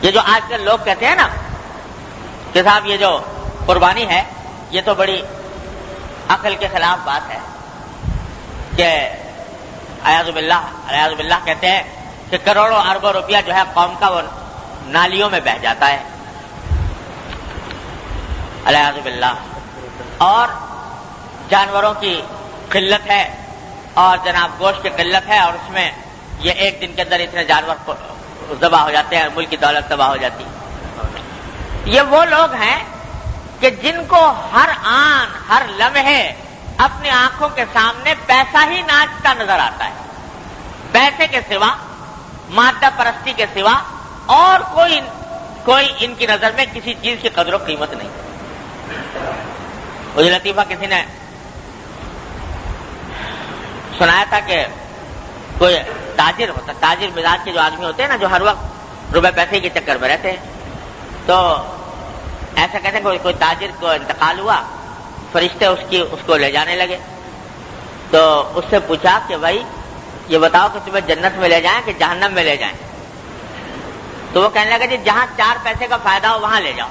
یہ جو آج کل لوگ کہتے ہیں نا کہ صاحب یہ جو قربانی ہے یہ تو بڑی عقل کے خلاف بات ہے کہ اعوذ باللہ کہتے ہیں کہ کروڑوں اربوں روپیہ جو ہے قوم کا وہ نالیوں میں بہہ جاتا ہے، اعوذ باللہ، اور جانوروں کی قلت ہے اور جناب گوشت کی قلت ہے، اور اس میں یہ ایک دن کے اندر اتنے جانور ذبح ہو جاتے ہیں، ملک کی دولت تباہ ہو جاتی ہے۔ یہ وہ لوگ ہیں کہ جن کو ہر آن ہر لمحے اپنی آنکھوں کے سامنے پیسہ ہی ناچتا نظر آتا ہے، پیسے کے سوا، مادہ پرستی کے سوا اور کوئی ان کی نظر میں کسی چیز کی قدر و قیمت نہیں۔ مجھے لطیفہ کسی نے سنایا تھا کہ کوئی تاجر مزاج کے جو آدمی ہوتے ہیں نا، جو ہر وقت روپے پیسے کے چکر میں رہتے ہیں، تو ایسا کہتے ہیں کوئی تاجر کو انتقال ہوا، فرشتے اس کو لے جانے لگے، تو اس سے پوچھا کہ بھائی یہ بتاؤ کہ تمہیں جنت میں لے جائیں کہ جہنم میں لے جائیں؟ تو وہ کہنے لگا جی جہاں 4 پیسے کا فائدہ ہو وہاں لے جاؤ۔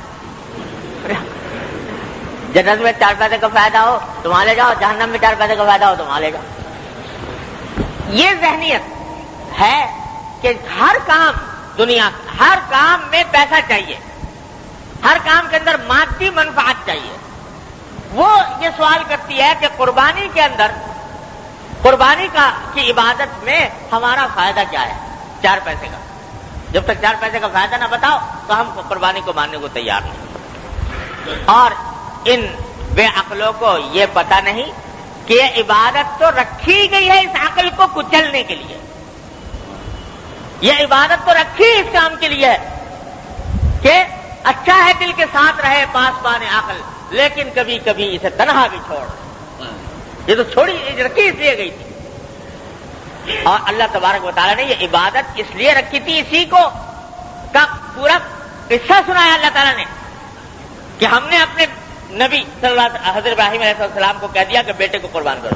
جنت میں 4 پیسے کا فائدہ ہو تو وہاں لے جاؤ، جہنم میں 4 پیسے کا فائدہ ہو تو وہاں لے جاؤ۔ یہ ذہنیت ہے کہ ہر کام دنیا، ہر کام میں پیسہ چاہیے، ہر کام کے اندر مادی منفعت چاہیے۔ وہ یہ سوال کرتی ہے کہ قربانی کے اندر، قربانی کی عبادت میں ہمارا فائدہ کیا ہے 4 پیسے کا؟ جب تک 4 پیسے کا فائدہ نہ بتاؤ تو ہم قربانی کو ماننے کو تیار نہیں۔ اور ان بے عقلوں کو یہ پتہ نہیں کہ یہ عبادت تو رکھی گئی ہے اس عقل کو کچلنے کے لیے، یہ عبادت تو رکھی اس کام کے لیے ہے کہ اچھا ہے دل کے ساتھ رہے پاسبان عقل، لیکن کبھی کبھی اسے تنہا بھی چھوڑ، یہ تو چھوڑی رکھی اس لیے گئی تھی۔ اور اللہ تبارک و تعالیٰ نے یہ عبادت اس لیے رکھی تھی، اسی کو کا پورا قصہ سنایا اللہ تعالیٰ نے کہ ہم نے اپنے نبی صلی اللہ علیہ حضرت ابراہیم علیہ السلام کو کہہ دیا کہ بیٹے کو قربان کرو۔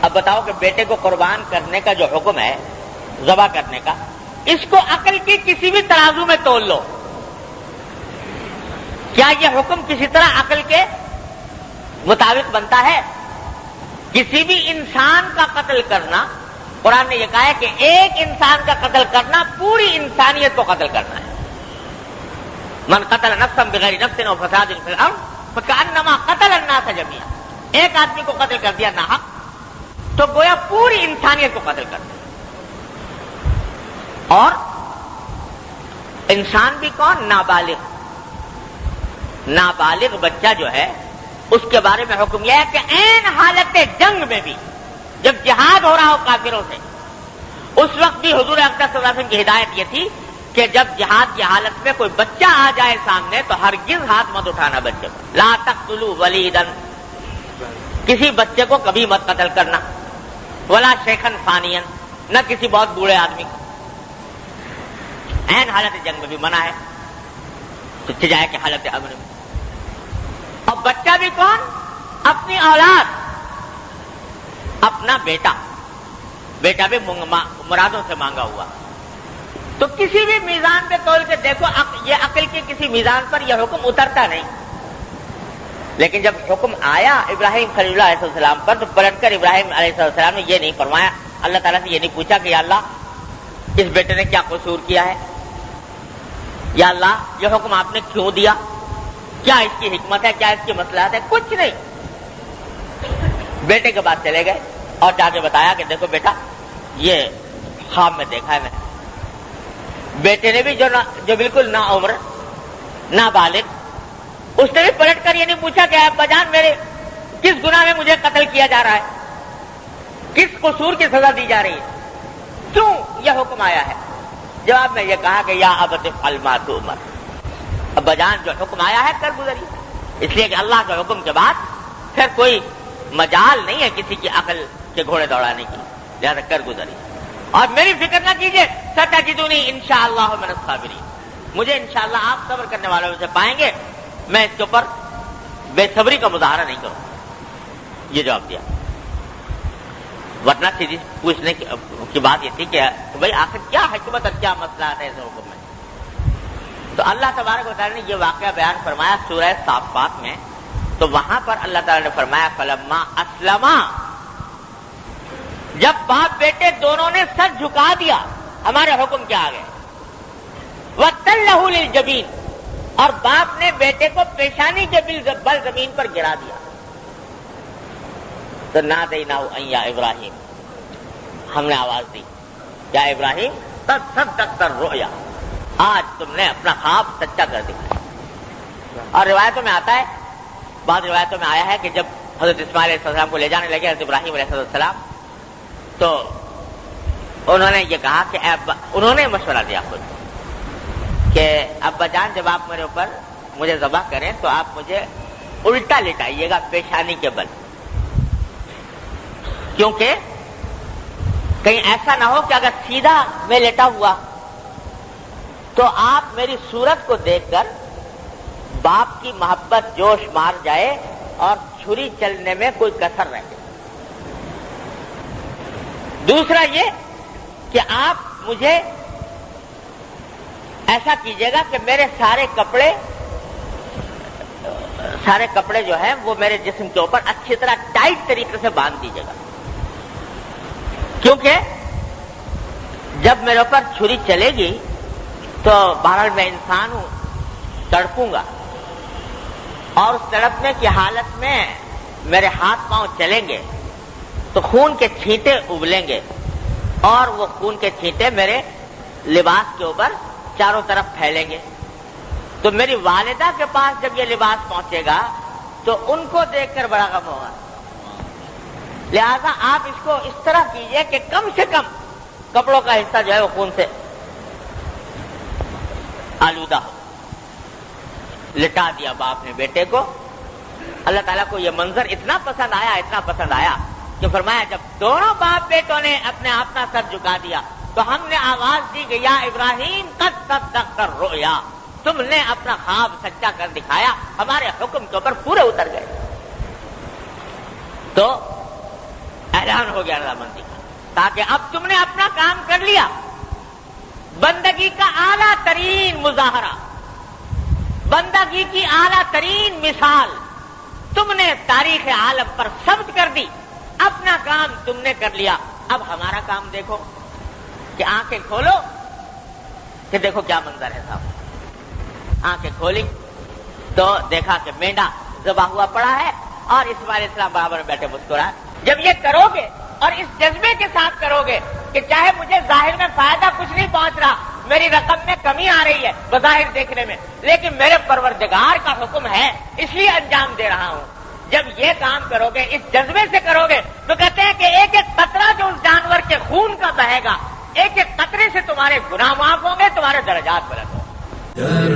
اب بتاؤ کہ بیٹے کو قربان کرنے کا جو حکم ہے، ذبح کرنے کا، اس کو عقل کی کسی بھی ترازو میں تول لو، کیا یہ حکم کسی طرح عقل کے مطابق بنتا ہے؟ کسی بھی انسان کا قتل کرنا، قرآن نے یہ کہا ہے کہ ایک انسان کا قتل کرنا پوری انسانیت کو قتل کرنا ہے۔ من قتل نفسا بغیر نفس و فساد فی الارض فکأنما قتل الناس جميعا، ایک آدمی کو قتل کر دیا ناحق تو گویا پوری انسانیت کو قتل کر دیا۔ اور انسان بھی کون؟ نابالغ بچہ جو ہے، اس کے بارے میں حکم یہ ہے کہ عین حالت جنگ میں بھی، جب جہاد ہو رہا ہو کافروں سے، اس وقت بھی حضور اقدس صلی اللہ علیہ وسلم کی ہدایت یہ تھی کہ جب جہاد کی حالت میں کوئی بچہ آ جائے سامنے تو ہرگز ہاتھ مت اٹھانا بچے کو، لا تقتلوا ولیدا، کسی بچے کو کبھی مت قتل کرنا، ولا شیخن فانیا، نہ کسی بہت بوڑھے آدمی کو، عین حالت جنگ میں بھی منع ہے، تو چجائے کہ حالت امن میں۔ اور بچہ بھی کون؟ اپنی اولاد، اپنا بیٹا بھی مرادوں سے مانگا ہوا۔ تو کسی بھی میزان پہ تول کے دیکھو، یہ عقل کے کسی میزان پر یہ حکم اترتا نہیں۔ لیکن جب حکم آیا ابراہیم خلیل اللہ علیہ السلام پر، تو پلٹ کر ابراہیم علیہ السلام نے یہ نہیں فرمایا، اللہ تعالیٰ سے یہ نہیں پوچھا کہ یا اللہ اس بیٹے نے کیا قصور کیا ہے، یا اللہ یہ حکم آپ نے کیوں دیا، کیا اس کی حکمت ہے، کیا اس کی مصلحت ہے، کچھ نہیں۔ بیٹے کے بعد چلے گئے اور جا کے بتایا کہ دیکھو بیٹا یہ خواب میں دیکھا ہے میں۔ بیٹے نے بھی جو بالکل نا عمر نابالغ، اس نے بھی پلٹ کر یہ نہیں پوچھا کہ ابا جان میرے کس گناہ میں مجھے قتل کیا جا رہا ہے، کس قصور کی سزا دی جا رہی ہے، کیوں یہ حکم آیا ہے؟ جواب میں یہ کہا کہ یا ابت افعل ما تؤمر، ابا جان جو حکم آیا ہے کر گزری، اس لیے کہ اللہ کے حکم کے بعد پھر کوئی مجال نہیں ہے کسی کی عقل کے گھوڑے دوڑانے کی، لہذا کر گزری۔ اور میری فکر نہ کیجیے، ستجدونی انشاءاللہ من الصابرین، مجھے انشاءاللہ آپ صبر کرنے والوں میں سے پائیں گے، میں اس کے اوپر بے صبری کا مظاہرہ نہیں کروں۔ یہ جواب دیا۔ ورنہ سیدھی پوچھنے کی بات یہ تھی کہ بھائی آخر کیا حکمت اور کیا مسئلہ ہے اس حکم میں. تو اللہ تبارک و تعالیٰ نے یہ واقعہ بیان فرمایا سورہ صافات میں. تو وہاں پر اللہ تعالیٰ نے فرمایا فلما اسلما، جب باپ بیٹے دونوں نے سر جھکا دیا ہمارے حکم کے آگے، وَتَلَّهُ لِلْجَبِينِ، اور باپ نے بیٹے کو پیشانی کے بل زمین پر گرا دیا. تو نادیناہ ان یا ابراہیم، ہم نے آواز دی یا ابراہیم قد صدقت الرؤیا، آج تم نے اپنا خواب سچا کر دکھایا. اور روایتوں میں آتا ہے، بعض روایتوں میں آیا ہے کہ جب حضرت اسماعیل علیہ السلام کو لے جانے لگے حضرت ابراہیم علیہ السلام، تو انہوں نے یہ کہا کہ انہوں نے مشورہ دیا خود کہ ابا جان جب آپ میرے اوپر مجھے ذبح کریں تو آپ مجھے الٹا لٹائیے گا پیشانی کے بل، کیونکہ کہیں ایسا نہ ہو کہ اگر سیدھا میں لیٹا ہوا تو آپ میری صورت کو دیکھ کر باپ کی محبت جوش مار جائے اور چھری چلنے میں کوئی کسر رہ جائے. دوسرا یہ کہ آپ مجھے ایسا کیجیے گا کہ میرے سارے کپڑے جو ہیں وہ میرے جسم کے اوپر اچھی طرح ٹائٹ طریقے سے باندھ دیجیے گا، کیونکہ جب میرے اوپر چھری چلے گی تو بہرحال میں انسان ہوں، تڑپوں گا، اور اس تڑپنے کی حالت میں میرے ہاتھ پاؤں چلیں گے تو خون کے چھینٹے ابلیں گے، اور وہ خون کے چھینٹے میرے لباس کے اوپر چاروں طرف پھیلیں گے. تو میری والدہ کے پاس جب یہ لباس پہنچے گا تو ان کو دیکھ کر بڑا غم ہوگا. لہذا آپ اس کو اس طرح کیجئے کہ کم سے کم کپڑوں کا حصہ جو ہے وہ خون سے آلودہ ہو. لٹا دیا باپ نے بیٹے کو. اللہ تعالیٰ کو یہ منظر اتنا پسند آیا کہ فرمایا جب دونوں باپ بیٹوں نے اپنا سر جھکا دیا تو ہم نے آواز دی کہ یا ابراہیم قد صدقت الرؤیا، تم نے اپنا خواب سچا کر دکھایا، ہمارے حکم کے اوپر پورے اتر گئے. تو اعلان ہو گیا رضامندی کا، تاکہ اب تم نے اپنا کام کر لیا. بندگی کا اعلیٰ ترین مظاہرہ، بندگی کی اعلیٰ ترین مثال تم نے تاریخ عالم پر ثبت کر دی. اپنا کام تم نے کر لیا، اب ہمارا کام دیکھو کہ آنکھیں کھولو کہ دیکھو کیا منظر ہے صاحب. آنکھیں کھولی تو دیکھا کہ مینڈا ذبح ہوا پڑا ہے اور اسماعیل علیہ السلام برابر میں بیٹھے مسکرائے. جب یہ کرو گے اور اس جذبے کے ساتھ کرو گے کہ چاہے مجھے ظاہر میں فائدہ کچھ نہیں پہنچ رہا، میری رقم میں کمی آ رہی ہے بظاہر دیکھنے میں، لیکن میرے پروردگار کا حکم ہے اس لیے انجام دے رہا ہوں، جب یہ کام کرو گے اس جذبے سے کرو گے تو کہتے ہیں کہ ایک ایک قطرہ جو اس جانور کے خون کا بہے گا، ایک ایک قطرے سے تمہارے گناہ معاف ہوں گے، تمہارے درجات بلند ہوں گے.